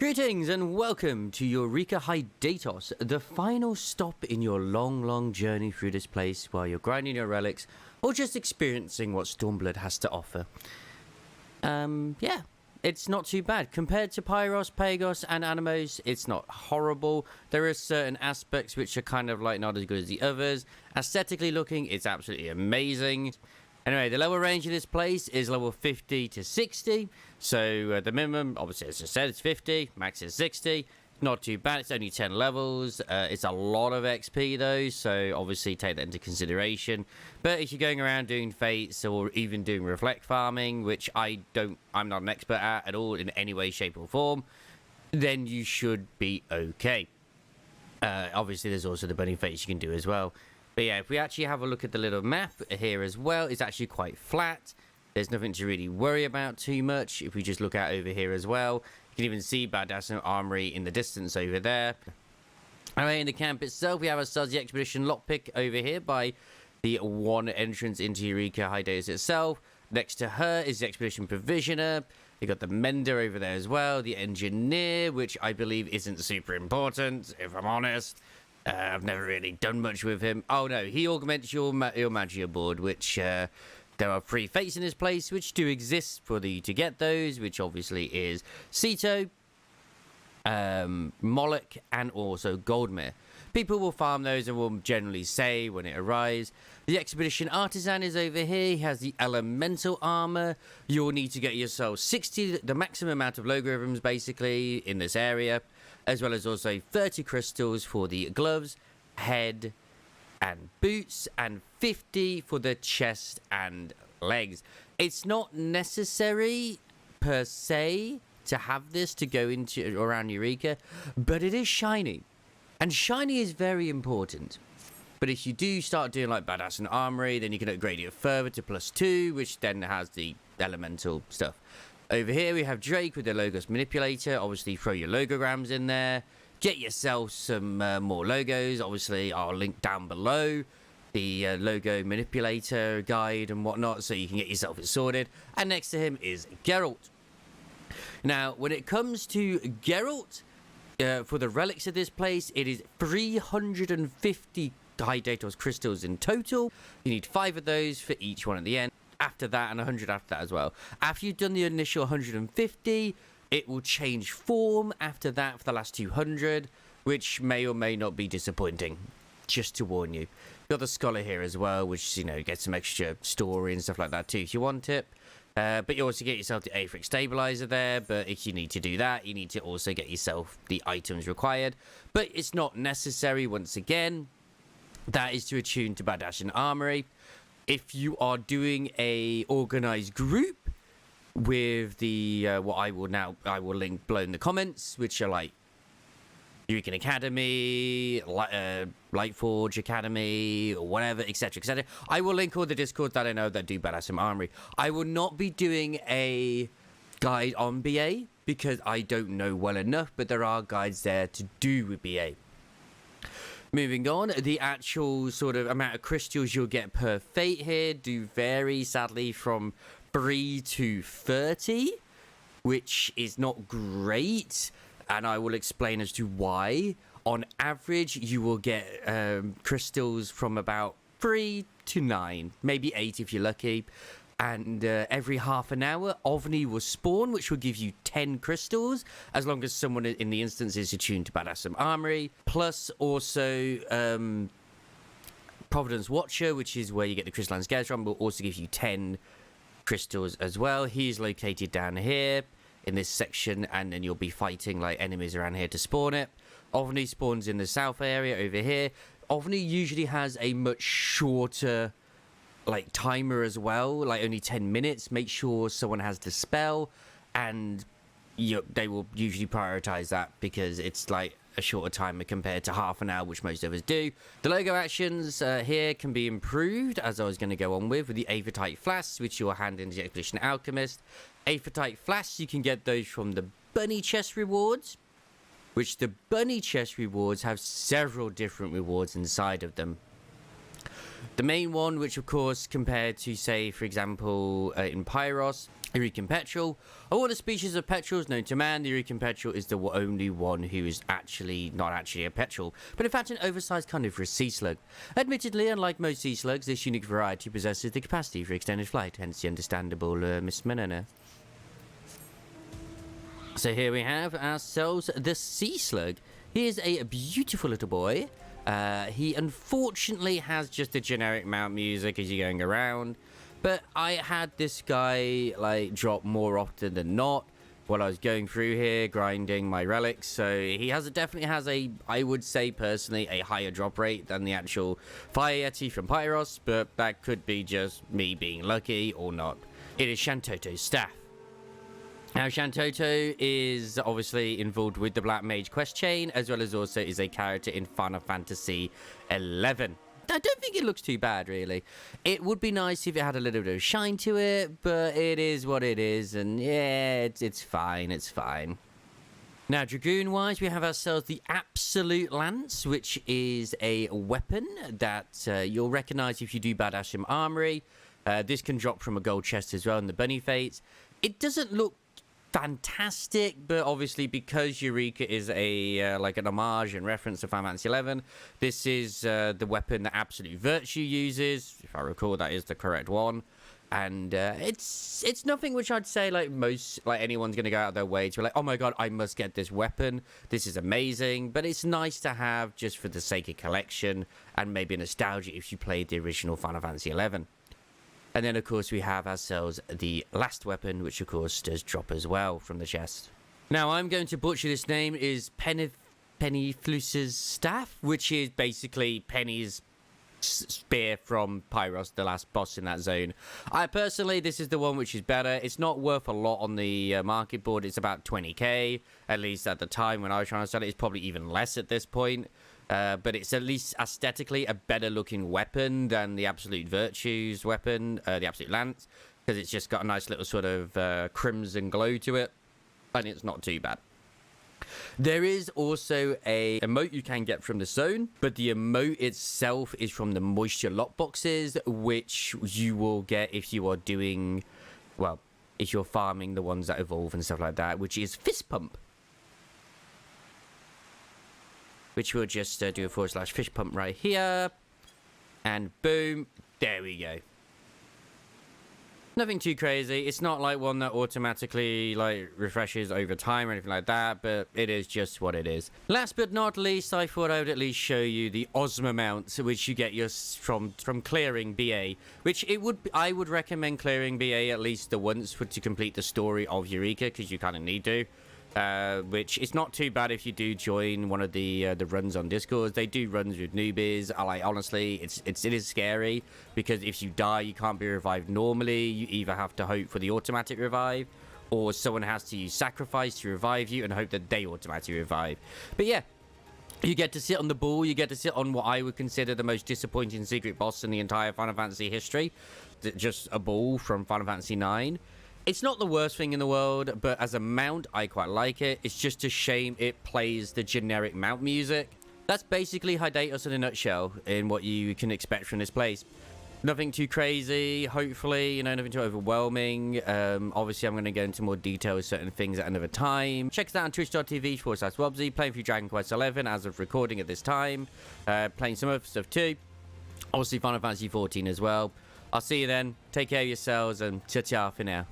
Greetings and welcome to Eureka Hydatos, the final stop in your long journey through this place while you're grinding your relics or just experiencing what Stormblood has to offer. Yeah, it's not too bad. Compared to Pyros, Pagos and Animos, it's not horrible. There are certain aspects which are kind of like not as good as the others. Aesthetically looking, it's absolutely amazing. Anyway, the lower range of this place is level 50 to 60. So the minimum, obviously, as I said, it's 50. Max is 60. Not too bad. It's only 10 levels. It's a lot of XP, though. So obviously, take that into consideration. But if you're going around doing fates or even doing reflect farming, which I'm not an expert at all in any way, shape, or form, then you should be okay. Obviously, there's also the bunny fates you can do as well. But yeah, if we actually have a look at the little map here as well, it's actually quite flat. There's nothing to really worry about too much. If we just look out over here as well, you can even see Hydatos Armory in the distance over there. Anyway, in the camp itself, we have ourselves the Expedition Lockpick over here by the one entrance into Eureka Hydatos itself. Next to her is the Expedition Provisioner. You got the Mender over there as well. The Engineer, which I believe isn't super important, if I'm honest. I've never really done much with him. Oh no, he augments your Magia board, which there are free fates in this place which do exist for you to get those, which obviously is Ceto, Moloch, and also Goldmere. People will farm those and will generally say when it arrives. The Expedition Artisan is over here. He has the Elemental Armor. You'll need to get yourself 60, the maximum amount of logarithms basically in this area, as well as also 30 crystals for the gloves, head, and boots, and 50 for the chest and legs. It's not necessary per se to have this to go into around Eureka, but it is shiny. And shiny is very important. But if you do start doing like Hydatos Armory, then you can upgrade it further to +2, which then has the elemental stuff. Over here we have Drake with the Logos Manipulator. Obviously throw your logograms in there. Get yourself some more logos. Obviously I'll link down below the logo manipulator guide and whatnot, so you can get yourself it sorted. And next to him is Geralt. Now when it comes to Geralt, for the relics of this place, it is 350 Hydatos crystals in total. You need 5 of those for each one at the end. After that, and 100 after that as well. After you've done the initial 150, it will change form after that for the last 200, which may or may not be disappointing. Just to warn you. You've got the Scholar here as well, which, you know, gets some extra story and stuff like that too if you want it. But you also get yourself the FFXIV stabilizer there, but if you need to do that, you need to also get yourself the items required. But it's not necessary, once again. That is to attune to Hydatos Armory. If you are doing a organized group with the what I will link below in the comments, which are like Eureka Academy, Lightforge Academy, or whatever, etc., etc. I will link all the Discords that I know that do Hydatos Armory. I will not be doing a guide on BA because I don't know well enough, but there are guides there to do with BA. Moving on, the actual sort of amount of crystals you'll get per fate here do vary, sadly, from 3 to 30, which is not great, and I will explain as to why. On average, you will get crystals from about 3 to 9, maybe 8 if you're lucky. And every half an hour, OVNI will spawn, which will give you 10 crystals, as long as someone in the instance is attuned to Hydatos Armory. Plus, also, Providence Watcher, which is where you get the crystalline scares from, will also give you 10 crystals as well. He's located down here in this section, and then you'll be fighting like enemies around here to spawn it. OVNI spawns in the south area over here. OVNI usually has a much shorter like timer as well, like only 10 minutes. Make sure someone has the spell, and they will usually prioritize that because it's like a shorter timer compared to half an hour, which most of us do. The logo actions here can be improved, as I was going to go on with the Aetherite Flasks, which you'll hand into the Expedition Alchemist. Aetherite Flasks, you can get those from the Bunny Chest rewards, which the Bunny Chest rewards have several different rewards inside of them. The main one, which of course, compared to, say, for example, in Pyros, Eureka Petrel. Of all the species of petrels known to man, the Eureka Petrel is the only one who is not actually a petrel, but in fact an oversized carnivorous sea slug. Admittedly, unlike most sea slugs, this unique variety possesses the capacity for extended flight, hence the understandable misnomer. So here we have ourselves the sea slug. He is a beautiful little boy. He unfortunately has just a generic mount music as you're going around. But I had this guy, like, drop more often than not while I was going through here, grinding my relics. So he definitely has I would say personally, a higher drop rate than the actual Fire Yeti from Pyros. But that could be just me being lucky or not. It is Shantoto's staff. Now, Shantoto is obviously involved with the Black Mage quest chain, as well as also is a character in Final Fantasy XI. I don't think it looks too bad, really. It would be nice if it had a little bit of shine to it, but it is what it is, and yeah, it's fine, it's fine. Now, Dragoon-wise, we have ourselves the Absolute Lance, which is a weapon that you'll recognise if you do Badass in Armory. This can drop from a gold chest as well in the Bunny Fates. It doesn't look fantastic, but obviously because Eureka is a like an homage and reference to Final Fantasy XI, this is the weapon that Absolute Virtue uses. If I recall, that is the correct one, and it's nothing which I'd say like anyone's gonna go out of their way to be like, oh my god, I must get this weapon. This is amazing, but it's nice to have just for the sake of collection and maybe nostalgia if you played the original Final Fantasy XI. And then, of course, we have ourselves the last weapon, which, of course, does drop as well from the chest. Now, I'm going to butcher this name, is Pennyflus's staff, which is basically Penny's spear from Pyros, the last boss in that zone. Personally, this is the one which is better. It's not worth a lot on the market board. It's about 20k, at least at the time when I was trying to sell it. It's probably even less at this point. But it's at least aesthetically a better looking weapon than the Absolute Virtue's weapon, the Absolute Lance, because it's just got a nice little sort of crimson glow to it, and it's not too bad. There is also a emote you can get from the zone, but the emote itself is from the moisture lockboxes, which you will get if you are doing, well, if you're farming the ones that evolve and stuff like that, which is Fist Pump. Which we'll just do a / fish pump right here. And boom. There we go. Nothing too crazy. It's not like one that automatically like refreshes over time or anything like that, but it is just what it is. Last but not least, I thought I would at least show you the Ozma mount, which you get from clearing BA. Which I would recommend clearing BA at least once to complete the story of Eureka, because you kind of need to. Which is not too bad if you do join one of the runs on Discord. They do runs with newbies. Honestly, it is scary because if you die, you can't be revived normally. You either have to hope for the automatic revive, or someone has to use sacrifice to revive you and hope that they automatically revive. But yeah, you get to sit on the ball. You get to sit on what I would consider the most disappointing secret boss in the entire Final Fantasy history. Just a ball from Final Fantasy IX. It's not the worst thing in the world, but as a mount, I quite like it. It's just a shame it plays the generic mount music. That's basically Hydatos in a nutshell in what you can expect from this place. Nothing too crazy, hopefully, nothing too overwhelming. Obviously, I'm going to go into more detail with certain things at another time. Check us out on twitch.tv/Wobsy, playing through Dragon Quest XI as of recording at this time. Playing some other stuff too. Obviously, Final Fantasy XIV as well. I'll see you then. Take care of yourselves, and ta-ta for now.